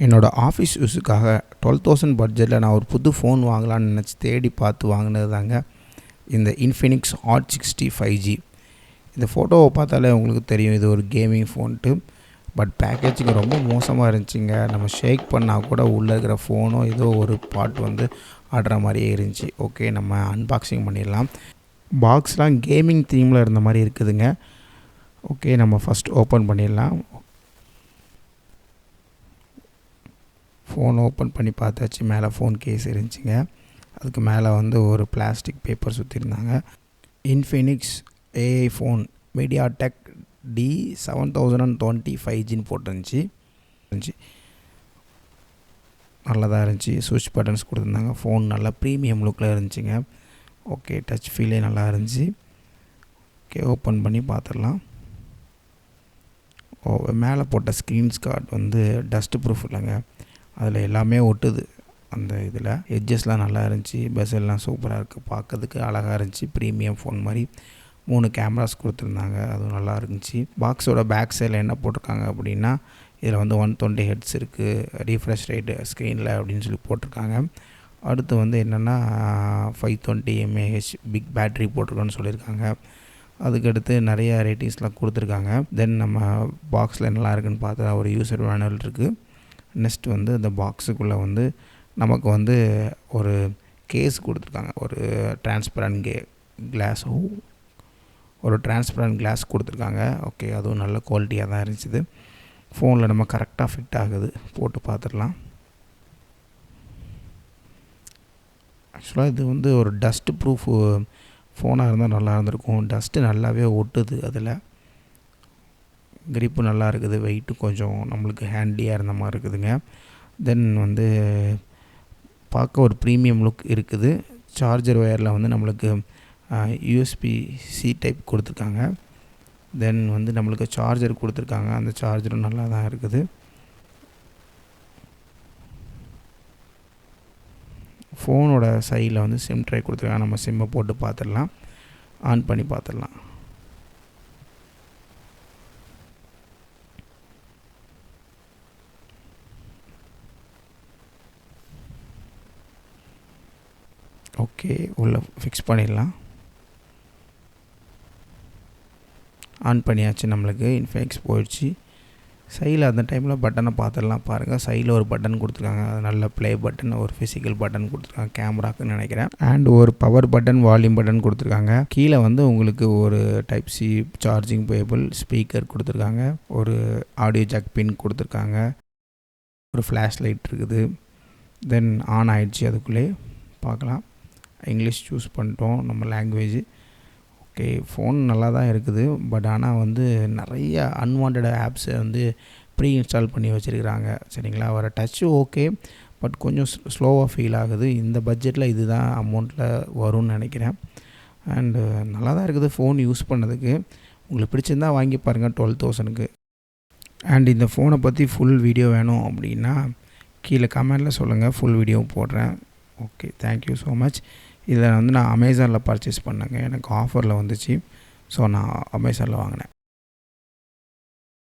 என்னோடய ஆஃபீஸ் யூஸுக்காக 12,000 பட்ஜெட்டில் நான் ஒரு புது ஃபோன் வாங்கலான்னு நினச்சி தேடி பார்த்து வாங்கினது தாங்க இந்த இன்ஃபினிக்ஸ் ஹாட் 60 5G. இந்த ஃபோட்டோவை பார்த்தாலே உங்களுக்கு தெரியும் இது ஒரு கேமிங் ஃபோன்ட்டு. பட் பேக்கேஜிங் ரொம்ப மோசமாக இருந்துச்சுங்க. நம்ம ஷேக் பண்ணால் கூட உள்ளே இருக்கிற ஃபோனோ ஏதோ ஒரு பார்ட் வந்து ஆடுற மாதிரியே இருந்துச்சு. ஓகே, நம்ம அன்பாக்சிங் பண்ணிடலாம். பாக்ஸ்லாம் கேமிங் தீமில் இருந்த மாதிரி இருக்குதுங்க. ஓகே, நம்ம ஃபஸ்ட் ஓப்பன் பண்ணிடலாம். ஃபோன் ஓப்பன் பண்ணி பார்த்தாச்சு. மேலே ஃபோன் கேஸ் இருந்துச்சுங்க. அதுக்கு மேலே வந்து ஒரு பிளாஸ்டிக் பேப்பர் சுற்றிருந்தாங்க. Infinix AI phone MediaTek D7020 5Gன்னு போட்டுருந்துச்சு. நல்லதாக இருந்துச்சு. சுவிட்ச் பட்டன்ஸ் கொடுத்துருந்தாங்க. ஃபோன் நல்லா ப்ரீமியம் லுக்கில் இருந்துச்சுங்க. ஓகே, டச் ஃபீலே நல்லா இருந்துச்சு. ஓகே, ஓப்பன் பண்ணி பார்த்துடலாம். மேலே போட்ட ஸ்க்ரீன்ஸ் கார்டு வந்து டஸ்ட்டு ப்ரூஃப் இல்லைங்க. அதில் எல்லாமே ஒட்டுது. அந்த இதில் எட்ஜஸ்லாம் நல்லா இருந்துச்சு. பெசல்லாம் சூப்பராக இருக்குது. பார்க்கறதுக்கு அழகாக இருந்துச்சு. ப்ரீமியம் ஃபோன் மாதிரி 3 கேமராஸ் கொடுத்துருந்தாங்க. அதுவும் நல்லா இருந்துச்சு. பாக்ஸோட பேக் சைடில் என்ன போட்டிருக்காங்க அப்படின்னா, இதில் வந்து 120 ஹெர்ட்ஸ் இருக்குது, ரீஃப்ரெஷ் ரேட்டு ஸ்க்ரீனில் அப்படின்னு சொல்லி போட்டிருக்காங்க. அடுத்து வந்து என்னென்னா 520 mAh பிக் பேட்ரி போட்டிருக்கோன்னு சொல்லியிருக்காங்க. அதுக்கடுத்து நிறைய ரேட்டிங்ஸ்லாம் கொடுத்துருக்காங்க. தென் நம்ம பாக்ஸில் நல்லா இருக்குன்னு பார்த்தா ஒரு யூசர் மேனுவல் இருக்குது. நெக்ஸ்ட் வந்து இந்த பாக்ஸுக்குள்ளே வந்து நமக்கு வந்து ஒரு கேஸ் கொடுத்துருக்காங்க. ஒரு டிரான்ஸ்பரண்ட் கிளாஸ் கொடுத்துருக்காங்க. ஓகே, அதுவும் நல்ல குவாலிட்டியாக தான் இருந்துச்சு. ஃபோனில் நம்ம கரெக்டாக ஃபிட் ஆகுது. போட்டு பார்த்துடலாம். ஆக்சுவலாக இது வந்து ஒரு டஸ்ட்டு ப்ரூஃப் ஃபோனாக இருந்தால் நல்லா இருந்திருக்கும். டஸ்ட்டு நல்லாவே ஒட்டுது. அதில் கிரிப்பு நல்லா இருக்குது. வெயிட்டு கொஞ்சம் நம்மளுக்கு ஹேண்டியாக இருந்த மாதிரி இருக்குதுங்க. தென் வந்து பார்க்க ஒரு ப்ரீமியம் லுக் இருக்குது. சார்ஜர் ஒயரில் வந்து நம்மளுக்கு USB-C டைப் கொடுத்துருக்காங்க. தென் வந்து நம்மளுக்கு சார்ஜர் கொடுத்துருக்காங்க. அந்த சார்ஜரும் நல்லா தான் இருக்குது. ஃபோனோட சைடில் வந்து சிம் ட்ரை கொடுத்துருக்காங்க. நம்ம சிம்மை போட்டு பார்த்துடலாம். ஆன் பண்ணி பார்த்துடலாம். ஓகே, உள்ளே ஃபிக்ஸ் பண்ணிடலாம். ஆன் பண்ணியாச்சு. நம்மளுக்கு இன்ஃபினிக்ஸ் போயிடுச்சு. சைடில் அந்த டைமில் பட்டனை பார்த்துடலாம். பாருங்கள், சைடில் ஒரு பட்டன் கொடுத்துருக்காங்க. அது நல்ல ப்ளே பட்டன், ஒரு ஃபிசிக்கல் பட்டன் கொடுத்துருக்காங்க கேமராக்குன்னு நினைக்கிறேன். அண்ட் ஒரு பவர் பட்டன், வால்யூம் பட்டன் கொடுத்துருக்காங்க. கீழே வந்து உங்களுக்கு ஒரு type C charging payable speaker கொடுத்துருக்காங்க. ஒரு ஆடியோ ஜாக் பின் கொடுத்துருக்காங்க. ஒரு ஃப்ளாஷ் லைட் இருக்குது. தென் ஆன் ஆகிடுச்சு. அதுக்குள்ளே பார்க்கலாம். இங்கிலீஷ் சூஸ் பண்ணிட்டோம் நம்ம லாங்குவேஜ். ஓகே, ஃபோன் நல்லா தான் இருக்குது. பட் ஆனால் வந்து நிறைய அன்வான்ட் ஆப்ஸை வந்து ப்ரீ இன்ஸ்டால் பண்ணி வச்சுருக்கிறாங்க. சரிங்களா, வர டச்சு ஓகே, பட் கொஞ்சம் ஸ்லோவாக ஃபீல் ஆகுது. இந்த பட்ஜெட்டில் இது தான் அமௌண்ட்டில் வரும்னு நினைக்கிறேன். அண்டு நல்லா தான் இருக்குது ஃபோன் யூஸ் பண்ணதுக்கு. உங்களுக்கு பிடிச்சிருந்தால் வாங்கி பாருங்கள் 12,000க்கு. அண்ட் இந்த ஃபோனை பற்றி ஃபுல் வீடியோ வேணும் அப்படின்னா கீழே கமெண்டில் சொல்லுங்கள், ஃபுல் வீடியோவும் போடுறேன். Okay, thank you so much. இதில் வந்து நான் அமேசானில் பர்ச்சேஸ் பண்ணேங்க. எனக்கு ஆஃபரில் வந்துச்சு. ஸோ நான் அமேசானில் வாங்கினேன்.